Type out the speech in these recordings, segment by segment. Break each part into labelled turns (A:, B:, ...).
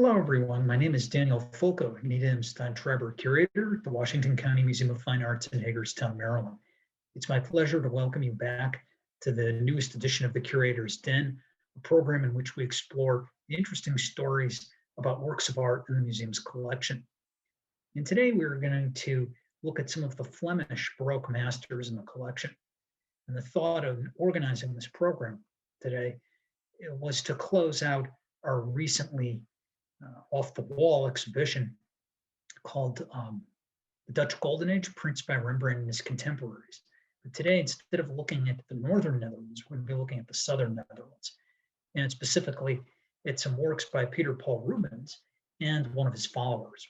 A: Hello, everyone. My name is Daniel Fulco, Agnita M. Stine Schreiber Curator at the Washington County Museum of Fine Arts in Hagerstown, Maryland. It's my pleasure to welcome you back to the newest edition of the Curator's Den, a program in which we explore interesting stories about works of art in the museum's collection. And today we're going to look at some of the Flemish Baroque masters in the collection. And the thought of organizing this program today was to close out our recently off-the-wall exhibition called The Dutch Golden Age, Prints by Rembrandt and His Contemporaries. But today, instead of looking at the northern Netherlands, we're going to be looking at the southern Netherlands. And specifically, at some works by Peter Paul Rubens and one of his followers.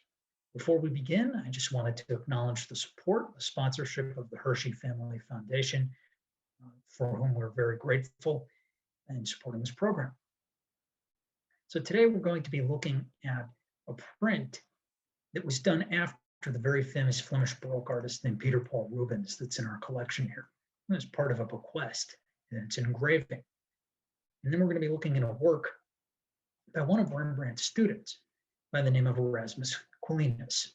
A: Before we begin, I just wanted to acknowledge the support, the sponsorship of the Hershey Family Foundation, for whom we're very grateful in supporting this program. So today we're going to be looking at a print that was done after the very famous Flemish Baroque artist named Peter Paul Rubens that's in our collection here. It's part of a bequest, and it's an engraving. And then we're going to be looking at a work by one of Rembrandt's students by the name of Erasmus Quilinus.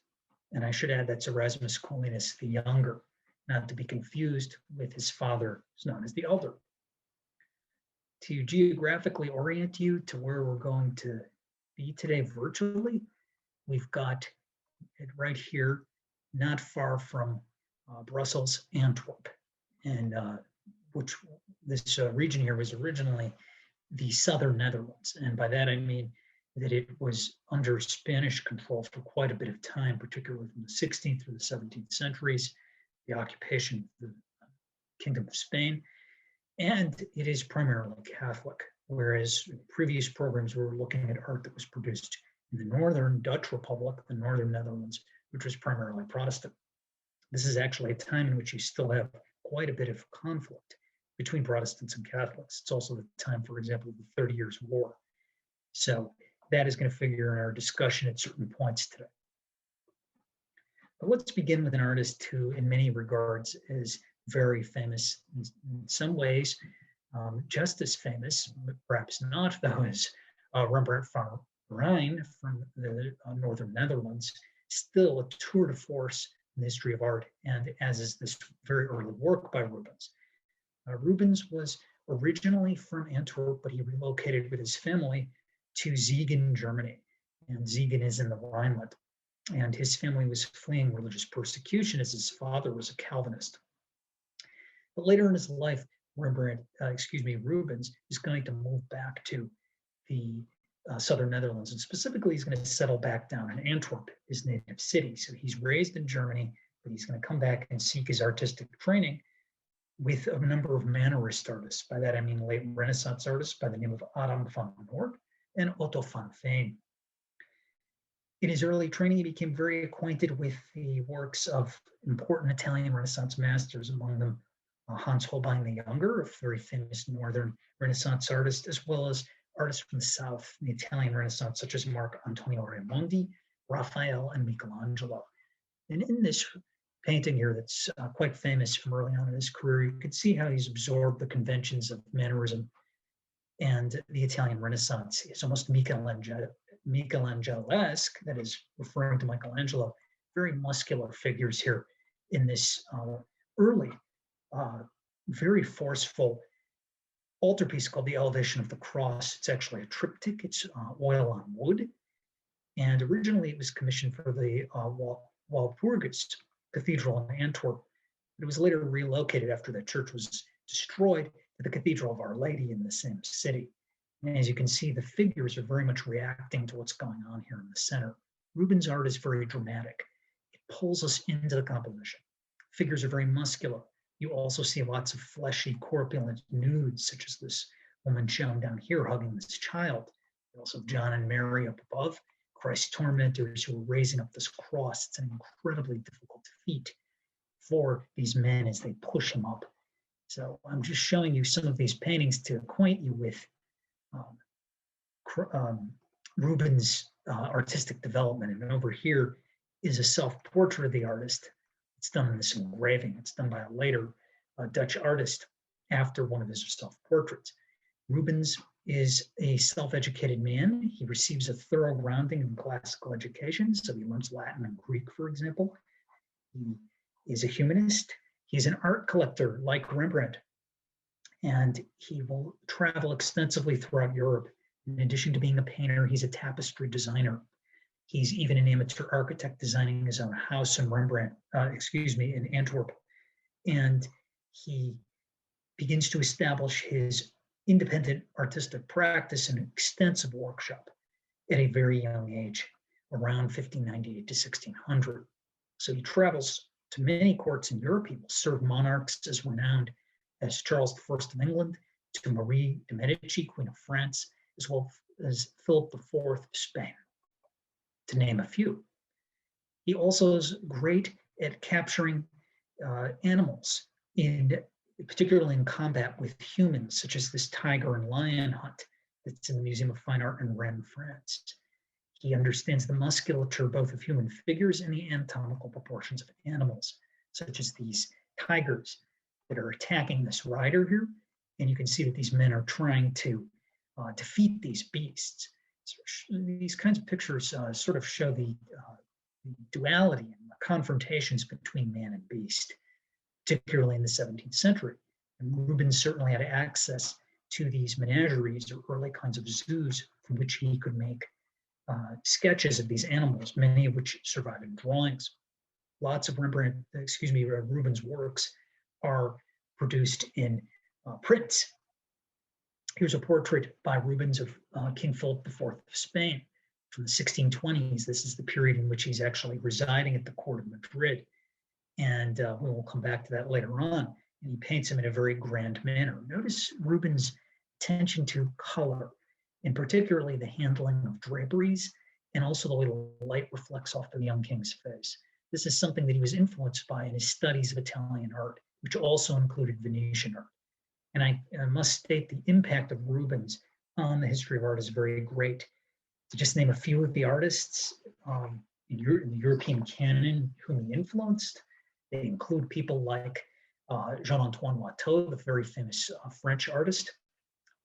A: And I should add that's Erasmus Quilinus the Younger, not to be confused with his father, who's known as the Elder. To geographically orient you to where we're going to be today virtually, we've got it right here, not far from Brussels, Antwerp, and which this region here was originally the southern Netherlands. And by that I mean that it was under Spanish control for quite a bit of time, particularly from the 16th through the 17th centuries, the occupation of the Kingdom of Spain. And it is primarily Catholic, whereas in previous programs we were looking at art that was produced in the Northern Dutch Republic, the Northern Netherlands, which was primarily Protestant. This is actually a time in which you still have quite a bit of conflict between Protestants and Catholics. It's also the time, for example, of the 30 Years' War. So that is going to figure in our discussion at certain points today. But let's begin with an artist who, in many regards, is very famous in some ways, just as famous, but perhaps not, though, as Rembrandt van Rijn from the northern Netherlands, still a tour de force in the history of art, and as is this very early work by Rubens. Rubens was originally from Antwerp, but he relocated with his family to Siegen, Germany, and Siegen is in the Rhineland. And his family was fleeing religious persecution as his father was a Calvinist. But later in his life, Rubens is going to move back to the southern Netherlands, and specifically he's going to settle back down in Antwerp, his native city. So he's raised in Germany, but he's going to come back and seek his artistic training with a number of Mannerist artists. By that I mean late Renaissance artists by the name of Adam van Noort and Otto van Veen. In his early training, he became very acquainted with the works of important Italian Renaissance masters, among them Hans Holbein the Younger, a very famous Northern Renaissance artist, as well as artists from the South in the Italian Renaissance, such as Marc Antonio Raimondi, Raphael, and Michelangelo. And in this painting here that's quite famous from early on in his career, you can see how he's absorbed the conventions of Mannerism and the Italian Renaissance. It's almost Michelangelo-esque, that is referring to Michelangelo, very muscular figures here in this early very forceful altarpiece called the Elevation of the Cross. It's actually a triptych. It's oil on wood. And originally it was commissioned for the Walpurgis Cathedral in Antwerp. It was later relocated after the church was destroyed to the Cathedral of Our Lady in the same city. And as you can see, the figures are very much reacting to what's going on here in the center. Rubens' art is very dramatic. It pulls us into the composition. Figures are very muscular. You also see lots of fleshy, corpulent nudes, such as this woman shown down here hugging this child. Also John and Mary up above, Christ's tormentors who are raising up this cross. It's an incredibly difficult feat for these men as they push him up. So I'm just showing you some of these paintings to acquaint you with Rubens' artistic development. And over here is a self-portrait of the artist. It's done in this engraving. It's done by a later Dutch artist after one of his self-portraits. Rubens is a self-educated man. He receives a thorough grounding in classical education, so he learns Latin and Greek, for example. He is a humanist. He's an art collector like Rembrandt, and he will travel extensively throughout Europe. In addition to being a painter, he's a tapestry designer. He's even an amateur architect, designing his own house in in Antwerp. And he begins to establish his independent artistic practice in an extensive workshop at a very young age, around 1598 to 1600. So he travels to many courts in Europe. He will serve monarchs as renowned as Charles I of England, to Marie de Medici, Queen of France, as well as Philip IV of Spain, to name a few. He also is great at capturing animals, particularly in combat with humans, such as this tiger and lion hunt that's in the Museum of Fine Art in Rennes, France. He understands the musculature both of human figures and the anatomical proportions of animals, such as these tigers that are attacking this rider here. And you can see that these men are trying to defeat these beasts. So these kinds of pictures sort of show the duality and the confrontations between man and beast, particularly in the 17th century. And Rubens certainly had access to these menageries or early kinds of zoos from which he could make sketches of these animals, many of which survive in drawings. Lots of Rubens' works are produced in prints. Here's a portrait by Rubens of King Philip IV of Spain from the 1620s. This is the period in which he's actually residing at the court of Madrid. And we will come back to that later on. And he paints him in a very grand manner. Notice Rubens' attention to color, and particularly the handling of draperies, and also the way the light reflects off the young king's face. This is something that he was influenced by in his studies of Italian art, which also included Venetian art. And I must state the impact of Rubens on the history of art is very great. To just name a few of the artists in the European canon whom he influenced, they include people like Jean-Antoine Watteau, the very famous French artist,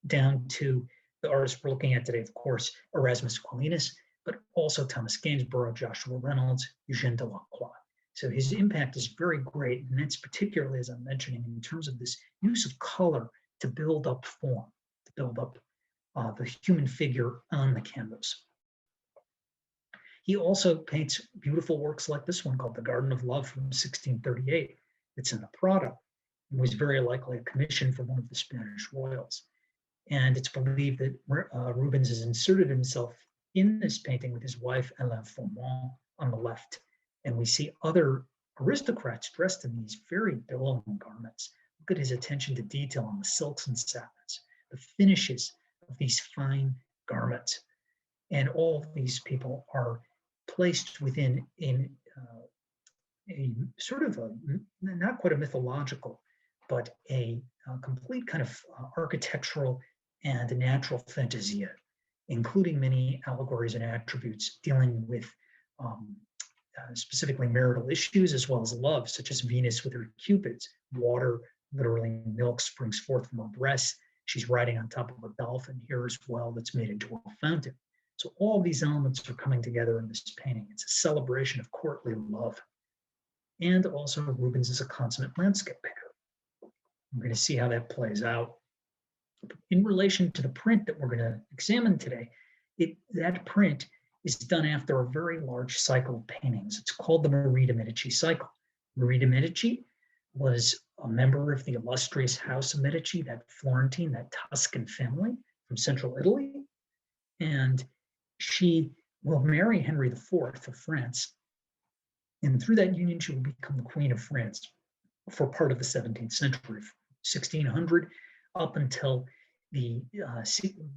A: down to the artists we're looking at today, of course, Erasmus Aquinas, but also Thomas Gainsborough, Joshua Reynolds, Eugène Delacroix. So his impact is very great, and that's particularly, as I'm mentioning, in terms of this use of color to build up form, to build up the human figure on the canvas. He also paints beautiful works like this one called The Garden of Love from 1638. It's in the Prado, and was very likely a commission from one of the Spanish royals. And it's believed that Rubens has inserted himself in this painting with his wife, Hélène Formand, on the left. And we see other aristocrats dressed in these very billowing garments. Look at his attention to detail on the silks and satins, the finishes of these fine garments. And all of these people are placed within a sort of not quite a mythological, but a complete kind of architectural and natural fantasia, including many allegories and attributes dealing with specifically marital issues as well as love, such as Venus with her cupids. Water, literally milk, springs forth from her breast. She's riding on top of a dolphin here as well that's made into a fountain. So all these elements are coming together in this painting. It's a celebration of courtly love. And also Rubens is a consummate landscape painter. We're going to see how that plays out. In relation to the print that we're going to examine today, that print is done after a very large cycle of paintings. It's called the Marie de Medici Cycle. Marie de Medici was a member of the illustrious House of Medici, that Florentine, that Tuscan family from central Italy. And she will marry Henry IV of France. And through that union, she will become the Queen of France for part of the 17th century, 1600 up until the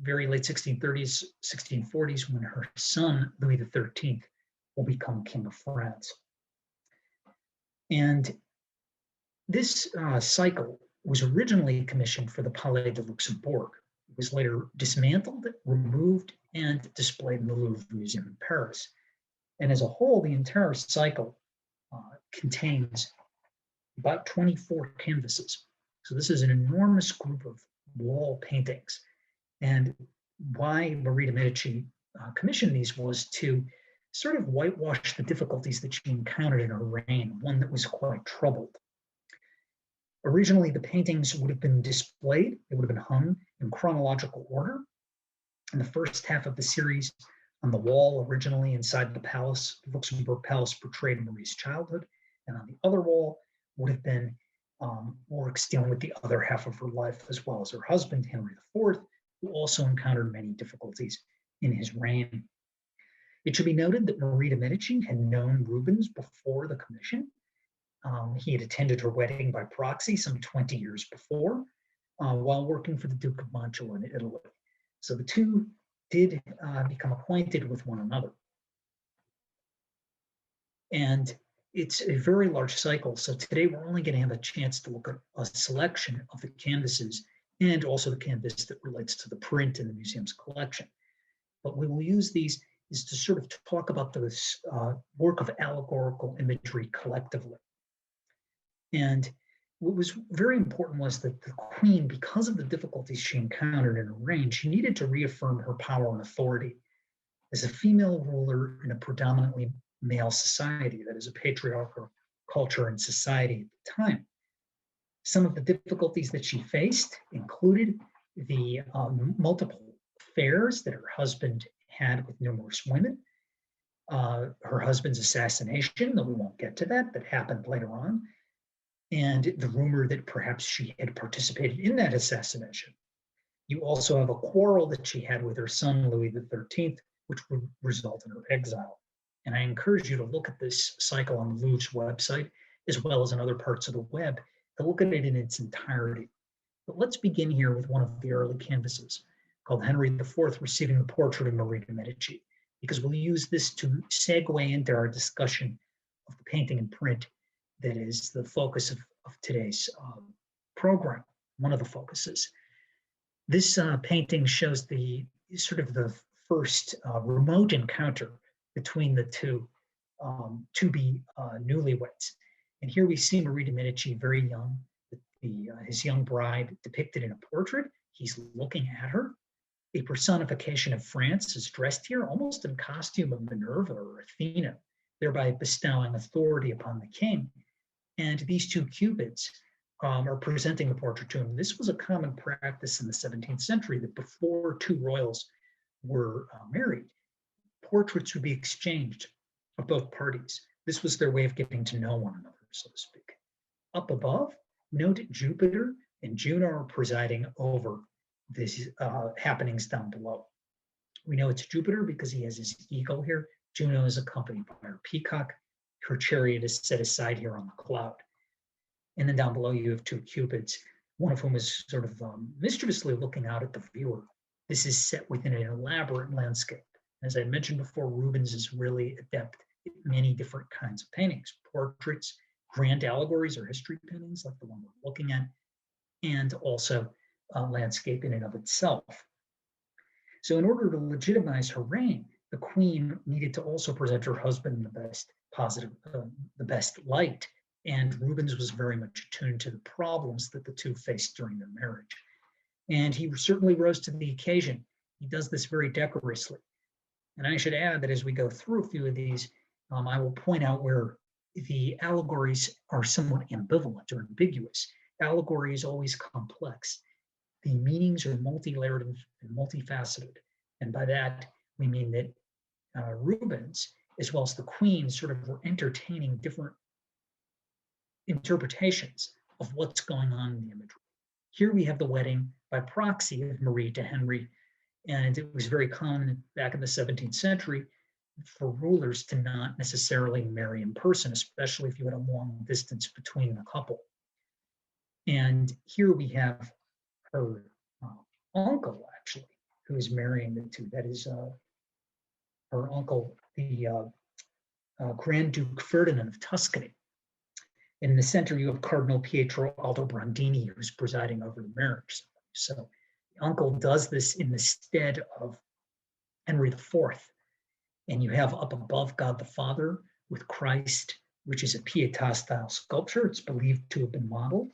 A: very late 1630s, 1640s, when her son, Louis XIII, will become King of France. And this cycle was originally commissioned for the Palais de Luxembourg. It was later dismantled, removed, and displayed in the Louvre Museum in Paris. And as a whole, the entire cycle contains about 24 canvases. So this is an enormous group of wall paintings. And why Marie de Medici commissioned these was to sort of whitewash the difficulties that she encountered in her reign, one that was quite troubled. Originally, the paintings would have been displayed, they would have been hung in chronological order. In the first half of the series, on the wall originally inside the palace, the Luxembourg Palace portrayed Marie's childhood, and on the other wall would have been works dealing with the other half of her life, as well as her husband, Henry IV, who also encountered many difficulties in his reign. It should be noted that Marie de Medici had known Rubens before the commission. He had attended her wedding by proxy some 20 years before, while working for the Duke of Mantua in Italy. So the two did become acquainted with one another. And it's a very large cycle. So today we're only going to have a chance to look at a selection of the canvases and also the canvas that relates to the print in the museum's collection. But we will use these is to sort of talk about this work of allegorical imagery collectively. And what was very important was that the queen, because of the difficulties she encountered in her reign, she needed to reaffirm her power and authority as a female ruler in a predominantly male society, that is a patriarchal culture and society at the time. Some of the difficulties that she faced included the multiple affairs that her husband had with numerous women, her husband's assassination, though we won't get to that, that happened later on, and the rumor that perhaps she had participated in that assassination. You also have a quarrel that she had with her son, Louis XIII, which would result in her exile. And I encourage you to look at this cycle on the Louvre's website, as well as in other parts of the web, to look at it in its entirety. But let's begin here with one of the early canvases called Henry IV Receiving the Portrait of Marie de Medici, because we'll use this to segue into our discussion of the painting and print that is the focus of today's program, one of the focuses. This painting shows the sort of the first remote encounter between the two to-be newlyweds. And here we see Marie de Medici very young, his young bride depicted in a portrait. He's looking at her. A personification of France is dressed here almost in costume of Minerva or Athena, thereby bestowing authority upon the king. And these two cupids are presenting the portrait to him. This was a common practice in the 17th century, that before two royals were married, portraits would be exchanged of both parties. This was their way of getting to know one another, so to speak. Up above, note Jupiter and Juno are presiding over these happenings down below. We know it's Jupiter because he has his eagle here. Juno is accompanied by her peacock. Her chariot is set aside here on the cloud. And then down below you have two cupids, one of whom is sort of mischievously looking out at the viewer. This is set within an elaborate landscape. As I mentioned before, Rubens is really adept at many different kinds of paintings, portraits, grand allegories or history paintings like the one we're looking at, and also landscape in and of itself. So in order to legitimize her reign, the queen needed to also present her husband in the best light. And Rubens was very much attuned to the problems that the two faced during their marriage. And he certainly rose to the occasion. He does this very decorously. And I should add that as we go through a few of these, I will point out where the allegories are somewhat ambivalent or ambiguous. Allegory is always complex. The meanings are multi-layered and multifaceted. And by that, we mean that Rubens, as well as the queen, sort of were entertaining different interpretations of what's going on in the imagery. Here we have the wedding by proxy of Marie to Henry, and it was very common back in the 17th century for rulers to not necessarily marry in person, especially if you had a long distance between the couple. And here we have her uncle, actually, who is marrying the two. That is her uncle, the Grand Duke Ferdinand of Tuscany. In the center, you have Cardinal Pietro Aldobrandini, who's presiding over the marriage. So the uncle does this in the stead of Henry IV. And you have up above God the Father with Christ, which is a Pietà-style sculpture. It's believed to have been modeled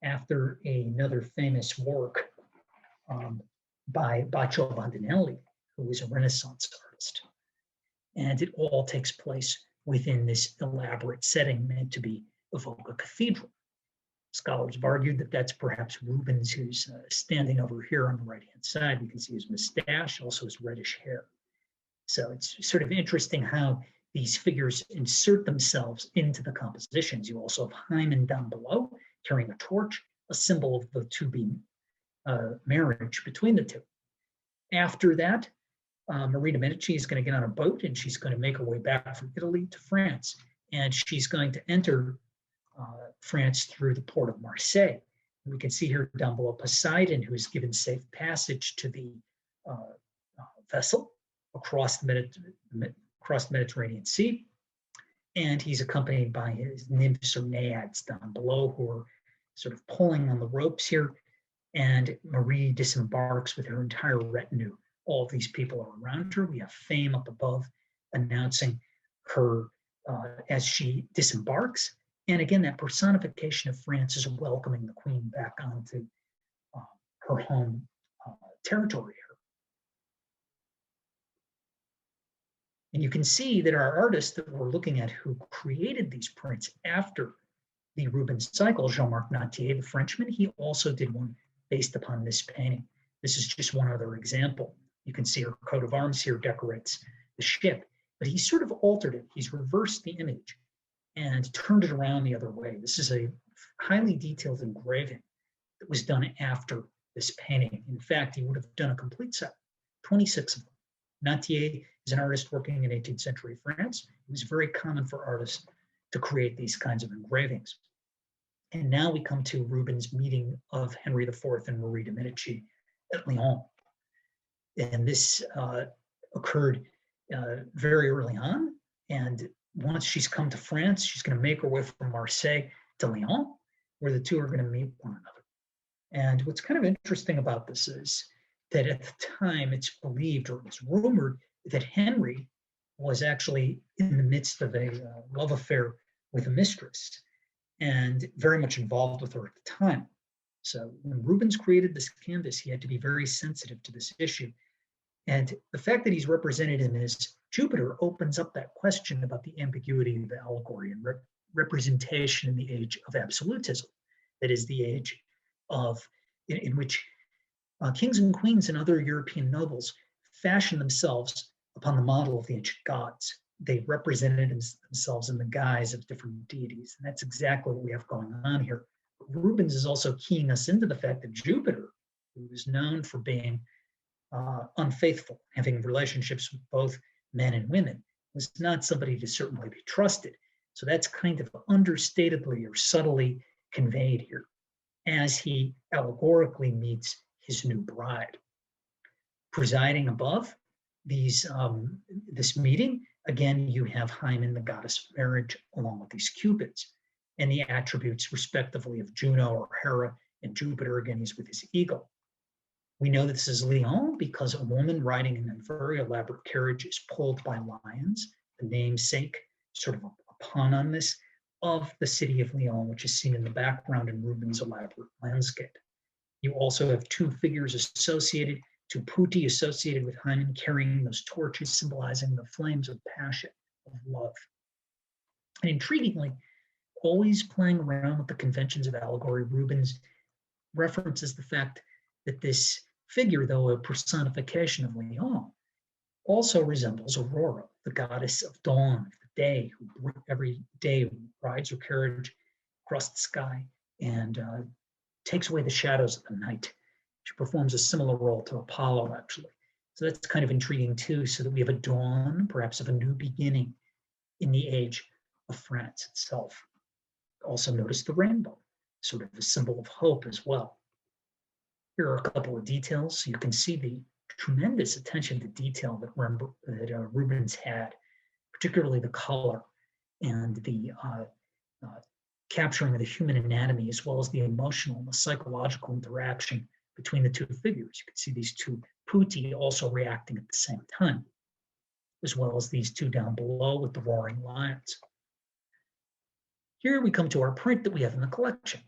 A: after another famous work by Baccio Bandinelli, who was a Renaissance artist. And it all takes place within this elaborate setting meant to evoke a cathedral. Scholars have argued that that's perhaps Rubens, who's standing over here on the right-hand side. You can see his mustache, also his reddish hair. So it's sort of interesting how these figures insert themselves into the compositions. You also have Hymen down below carrying a torch, a symbol of the to-be marriage between the two. After that, Marie de Medici is going to get on a boat and she's going to make her way back from Italy to France. And she's going to enter France through the port of Marseille. And we can see here down below Poseidon, who is given safe passage to the vessel across the Mediterranean Sea. And he's accompanied by his nymphs or naiads down below who are sort of pulling on the ropes here. And Marie disembarks with her entire retinue. All of these people are around her. We have Fame up above announcing her as she disembarks. And again, that personification of France is welcoming the queen back onto her home territory here. And you can see that our artist that we're looking at who created these prints after the Rubens cycle, Jean-Marc Noy, the Frenchman, he also did one based upon this painting. This is just one other example. You can see her coat of arms here decorates the ship, but he sort of altered it. He's reversed the image and turned it around the other way. This is a highly detailed engraving that was done after this painting. In fact, he would have done a complete set, 26 of them. Noy is an artist working in 18th century France. It was very common for artists to create these kinds of engravings. And now we come to Rubens' meeting of Henry IV and Marie de Medici at Lyon. And this occurred very early on. And once she's come to France, she's going to make her way from Marseille to Lyon, where the two are going to meet one another. And what's kind of interesting about this is that at the time it's believed or it's rumored that Henry was actually in the midst of a love affair with a mistress and very much involved with her at the time. So when Rubens created this canvas, he had to be very sensitive to this issue. And the fact that he's represented him as Jupiter opens up that question about the ambiguity of the allegory and representation in the age of absolutism. That is the age in which kings and queens and other European nobles fashioned themselves upon the model of the ancient gods. They represented themselves in the guise of different deities. And that's exactly what we have going on here. But Rubens is also keying us into the fact that Jupiter, who is known for being unfaithful, having relationships with both men and women, was not somebody to certainly be trusted. So that's kind of understatedly or subtly conveyed here as he allegorically meets his new bride. Presiding above this meeting, again, you have Hymen, the goddess of marriage, along with these cupids, and the attributes respectively of Juno or Hera, and Jupiter, again, he's with his eagle. We know that this is Lyon because a woman riding in a very elaborate carriage is pulled by lions, the namesake, sort of a pun on this, of the city of Lyon, which is seen in the background in Rubens' elaborate landscape. You also have two figures associated, two putti associated with Hymen carrying those torches, symbolizing the flames of passion, of love. And intriguingly, always playing around with the conventions of allegory, Rubens references the fact that this figure, though a personification of Lyon, also resembles Aurora, the goddess of dawn, of the day, who every day rides her carriage across the sky and takes away the shadows of the night. She performs a similar role to Apollo, actually. So that's kind of intriguing too, so that we have a dawn, perhaps of a new beginning in the age of France itself. Also notice the rainbow, sort of a symbol of hope as well. Here are a couple of details. So you can see the tremendous attention to detail that Rubens had, particularly the color and the capturing of the human anatomy, as well as the emotional and the psychological interaction between the two figures. You can see these two putti also reacting at the same time, as well as these two down below with the roaring lions. Here we come to our print that we have in the collection.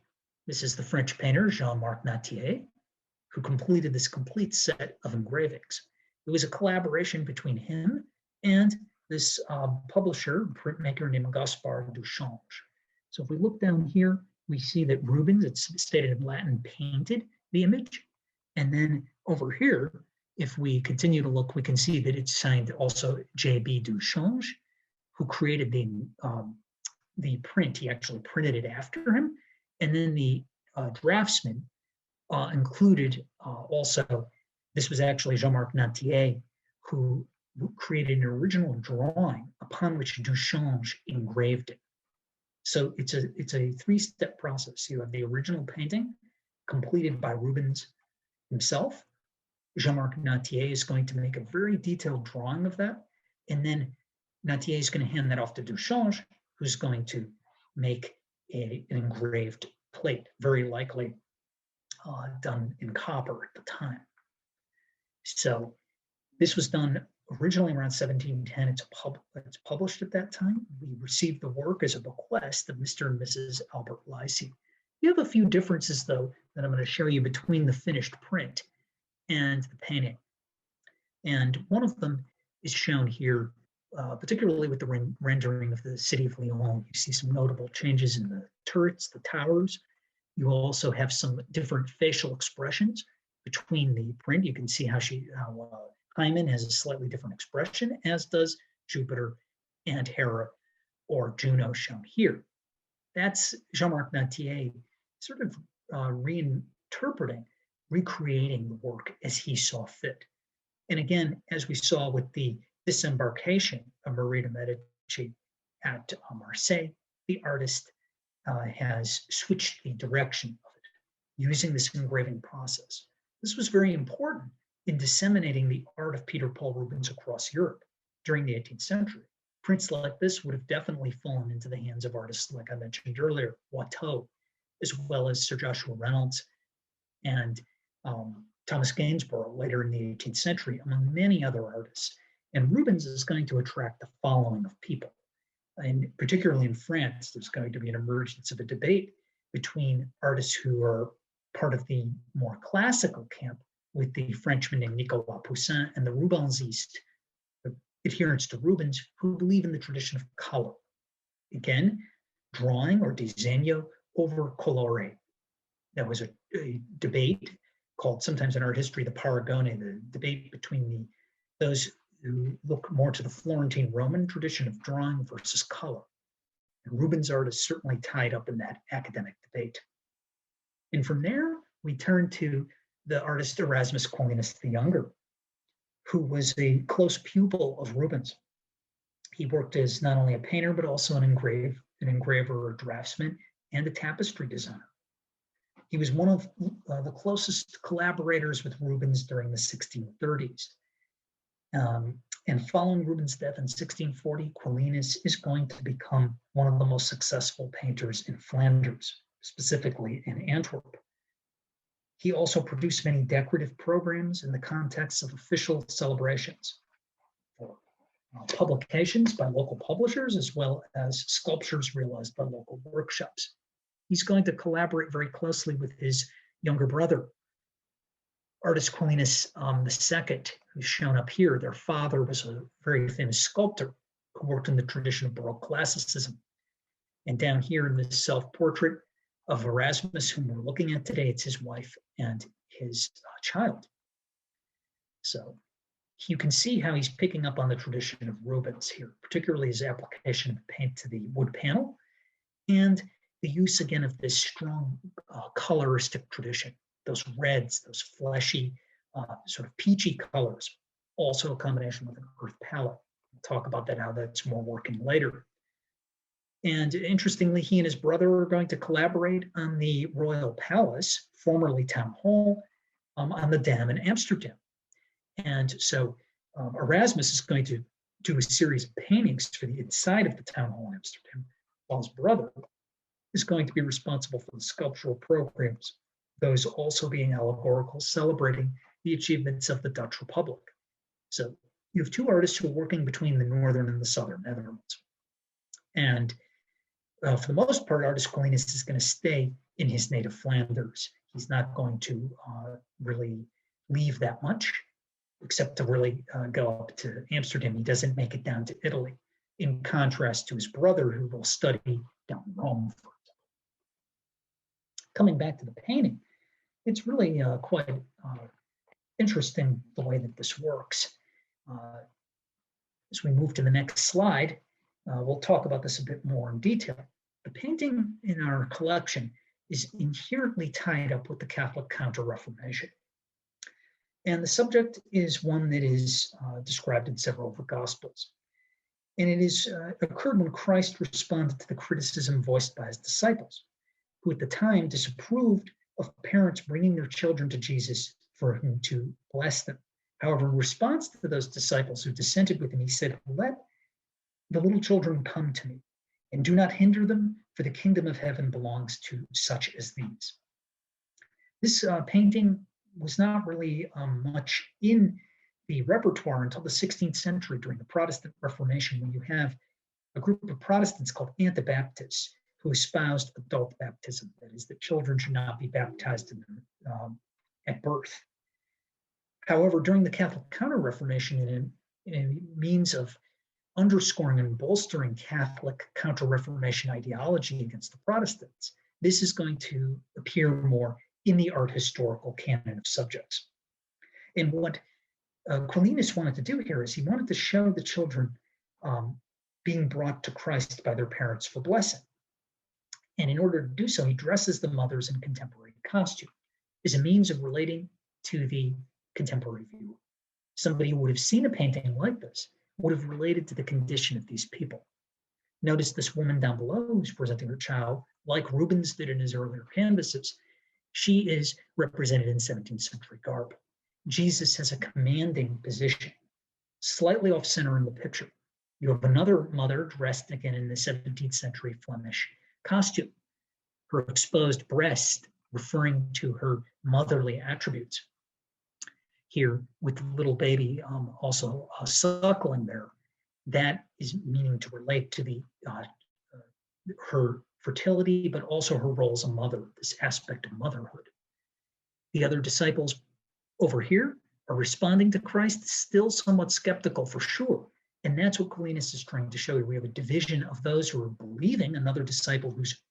A: This is the French painter Jean-Marc Noy. who completed this complete set of engravings. It was a collaboration between him and this publisher, printmaker named Gaspard Duchange. So if we look down here, we see that Rubens, it's stated in Latin, painted the image. And then over here, if we continue to look, we can see that it's signed also J.B. Duchange, who created the print. He actually printed it after him. And then the draftsman included also, this was actually Jean-Marc Noy, who created an original drawing upon which Duchange engraved it. So it's a three-step process. You have the original painting completed by Rubens himself. Jean-Marc Noy is going to make a very detailed drawing of that. And then Noy is going to hand that off to Duchange, who's going to make an engraved plate, very likely done in copper at the time. So this was done originally around 1710. It's published at that time. We received the work as a bequest of Mr. and Mrs. Albert Lycee. You have a few differences, though, that I'm going to show you between the finished print and the painting. And one of them is shown here, particularly with the rendering of the city of Lyon. You see some notable changes in the turrets, the towers. You also have some different facial expressions between the print. You can see how Hymen has a slightly different expression, as does Jupiter and Hera or Juno shown here. That's Jean-Marc Noy sort of reinterpreting, recreating the work as he saw fit. And again, as we saw with the disembarkation of Marie de Medici at Marseille, the artist has switched the direction of it using this engraving process. This was very important in disseminating the art of Peter Paul Rubens across Europe during the 18th century. Prints like this would have definitely fallen into the hands of artists, like I mentioned earlier, Watteau, as well as Sir Joshua Reynolds and Thomas Gainsborough later in the 18th century, among many other artists. And Rubens is going to attract the following of people. And particularly in France, there's going to be an emergence of a debate between artists who are part of the more classical camp, with the Frenchman named Nicolas Poussin and the Rubensistes, the adherents to Rubens, who believe in the tradition of color. Again, drawing or disegno over colore. That was a debate called sometimes in art history the paragone, the debate between those who look more to the Florentine Roman tradition of drawing versus color. And Rubens' art is certainly tied up in that academic debate. And from there, we turn to the artist Erasmus Aquinas the Younger, who was a close pupil of Rubens. He worked as not only a painter, but also an engraver or draftsman and a tapestry designer. He was one of the closest collaborators with Rubens during the 1630s. And following Rubens' death in 1640, Aquinas is going to become one of the most successful painters in Flanders, specifically in Antwerp. He also produced many decorative programs in the context of official celebrations for publications by local publishers, as well as sculptures realized by local workshops. He's going to collaborate very closely with his younger brother, artist Aquinas II, who's shown up here. Their father was a very famous sculptor who worked in the tradition of Baroque classicism. And down here in this self-portrait of Erasmus, whom we're looking at today, it's his wife and his child. So you can see how he's picking up on the tradition of Rubens here, particularly his application of paint to the wood panel and the use again of this strong coloristic tradition, those reds, those fleshy, sort of peachy colors, also a combination with an earth palette. We'll talk about that, how that's more working later. And interestingly, he and his brother are going to collaborate on the Royal Palace, formerly Town Hall, on the Dam in Amsterdam. And so Erasmus is going to do a series of paintings for the inside of the Town Hall in Amsterdam, while his brother is going to be responsible for the sculptural programs, those also being allegorical, celebrating the achievements of the Dutch Republic. So you have two artists who are working between the northern and the southern Netherlands. And for the most part, artist Aquinas is going to stay in his native Flanders. He's not going to really leave that much, except to really go up to Amsterdam. He doesn't make it down to Italy, in contrast to his brother, who will study down in Rome. Coming back to the painting, it's really quite interesting the way that this works. As we move to the next slide, we'll talk about this a bit more in detail. The painting in our collection is inherently tied up with the Catholic Counter-Reformation. And the subject is one that is described in several of the Gospels. And it is occurred when Christ responded to the criticism voiced by his disciples, who at the time disapproved of parents bringing their children to Jesus for him to bless them. However, in response to those disciples who dissented with him, he said, "Let the little children come to me, and do not hinder them, for the kingdom of heaven belongs to such as these." This painting was not really much in the repertoire until the 16th century during the Protestant Reformation, when you have a group of Protestants called Anabaptists who espoused adult baptism. That is, that children should not be baptized at birth. However, during the Catholic Counter-Reformation, in a means of underscoring and bolstering Catholic Counter-Reformation ideology against the Protestants, this is going to appear more in the art historical canon of subjects. And what Aquinas wanted to do here is he wanted to show the children being brought to Christ by their parents for blessing. And in order to do so, he dresses the mothers in contemporary costume as a means of relating to the contemporary viewer. Somebody who would have seen a painting like this would have related to the condition of these people. Notice this woman down below who's presenting her child, like Rubens did in his earlier canvases. She is represented in 17th century garb. Jesus has a commanding position, slightly off center in the picture. You have another mother dressed again in the 17th century Flemish costume, her exposed breast referring to her motherly attributes. Here with the little baby also suckling there, that is meaning to relate to the her fertility, but also her role as a mother, this aspect of motherhood. The other disciples over here are responding to Christ, still somewhat skeptical for sure. And that's what Aquinas is trying to show you. We have a division of those who are believing, another disciple who's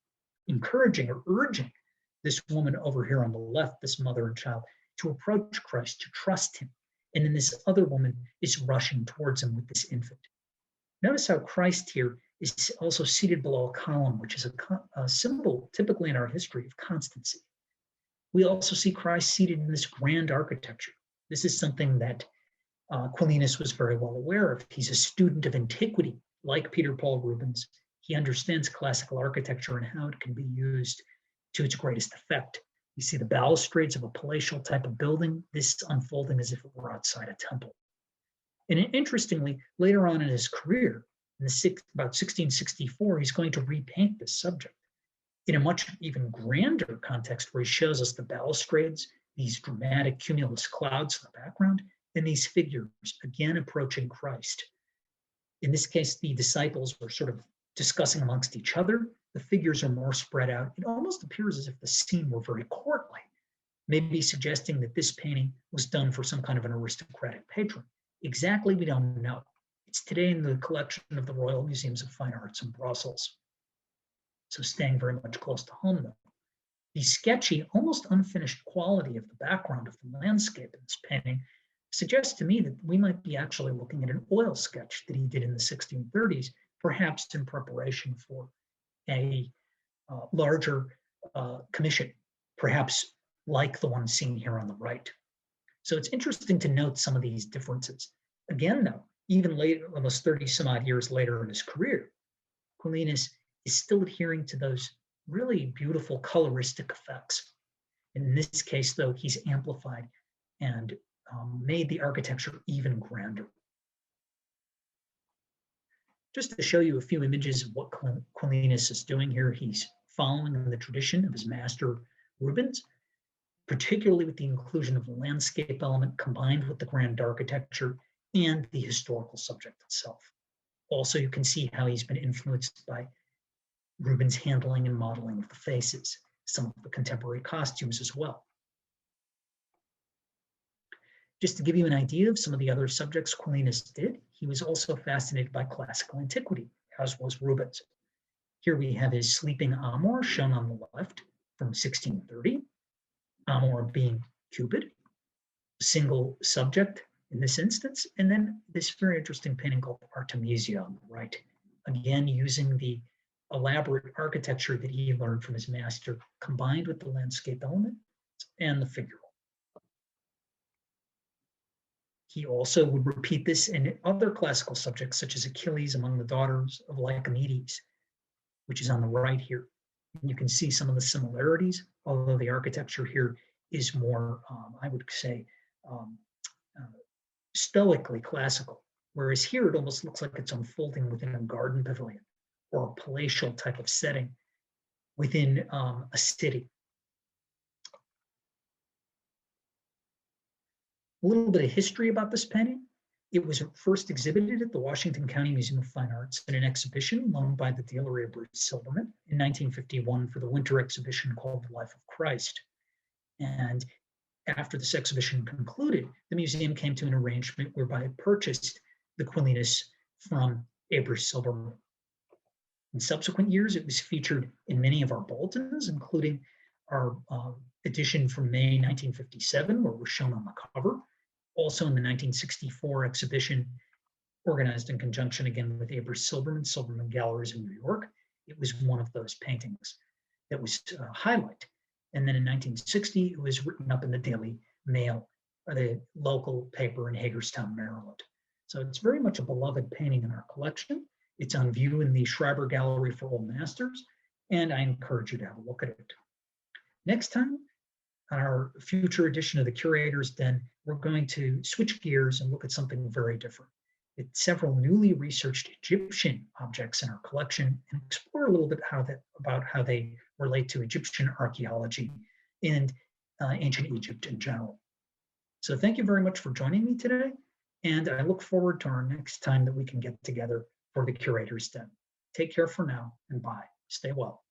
A: encouraging or urging this woman over here on the left, this mother and child, to approach Christ, to trust him. And then this other woman is rushing towards him with this infant. Notice how Christ here is also seated below a column, which is a symbol typically in our history of constancy. We also see Christ seated in this grand architecture. This is something that Aquinas was very well aware of. He's a student of antiquity, like Peter Paul Rubens. He understands classical architecture and how it can be used to its greatest effect. You see the balustrades of a palatial type of building, this unfolding as if it were outside a temple. And interestingly, later on in his career, about 1664, he's going to repaint this subject in a much even grander context, where he shows us the balustrades, these dramatic cumulus clouds in the background, and these figures again approaching Christ. In this case, the disciples were sort of discussing amongst each other. The figures are more spread out. It almost appears as if the scene were very courtly, maybe suggesting that this painting was done for some kind of an aristocratic patron. Exactly, we don't know. It's today in the collection of the Royal Museums of Fine Arts in Brussels. So staying very much close to home, though. The sketchy, almost unfinished quality of the background of the landscape in this painting suggests to me that we might be actually looking at an oil sketch that he did in the 1630s, perhaps in preparation for a larger commission, perhaps like the one seen here on the right. So it's interesting to note some of these differences. Again, though, even later, almost 30 some odd years later in his career, Aquinas is still adhering to those really beautiful coloristic effects. In this case, though, he's amplified and made the architecture even grander. Just to show you a few images of what Aquinas is doing here, he's following the tradition of his master Rubens, particularly with the inclusion of the landscape element combined with the grand architecture and the historical subject itself. Also, you can see how he's been influenced by Rubens' handling and modeling of the faces. some of the contemporary costumes as well. Just to give you an idea of some of the other subjects Aquinas did, he was also fascinated by classical antiquity, as was Rubens. Here we have his sleeping Amor shown on the left from 1630, Amor being Cupid, a single subject in this instance, and then this very interesting painting called Artemisia on the right, again using the elaborate architecture that he learned from his master, combined with the landscape element and the figural. He also would repeat this in other classical subjects, such as Achilles among the daughters of Lycomedes, which is on the right here. And you can see some of the similarities, although the architecture here is more, I would say, stoically classical, whereas here it almost looks like it's unfolding within a garden pavilion or a palatial type of setting within a city. A little bit of history about this painting. It was first exhibited at the Washington County Museum of Fine Arts in an exhibition loaned by the dealer Bruce Silverman in 1951 for the winter exhibition called The Life of Christ. And after this exhibition concluded, the museum came to an arrangement whereby it purchased the Quilinus from Bruce Silverman. In subsequent years, it was featured in many of our bulletins, including our edition from May 1957, where we're shown on the cover. Also in the 1964 exhibition, organized in conjunction again with Bruce Silverman Galleries in New York. It was one of those paintings that was highlighted. And then in 1960, it was written up in the Daily Mail, or the local paper in Hagerstown, Maryland. So it's very much a beloved painting in our collection. It's on view in the Schreiber Gallery for Old Masters, and I encourage you to have a look at it. Next time, on our future edition of the Curator's Den, we're going to switch gears and look at something very different. It's several newly researched Egyptian objects in our collection and explore a little bit about how they relate to Egyptian archaeology and ancient Egypt in general. So thank you very much for joining me today, and I look forward to our next time that we can get together for the Curator's Den. Take care for now, and bye. Stay well.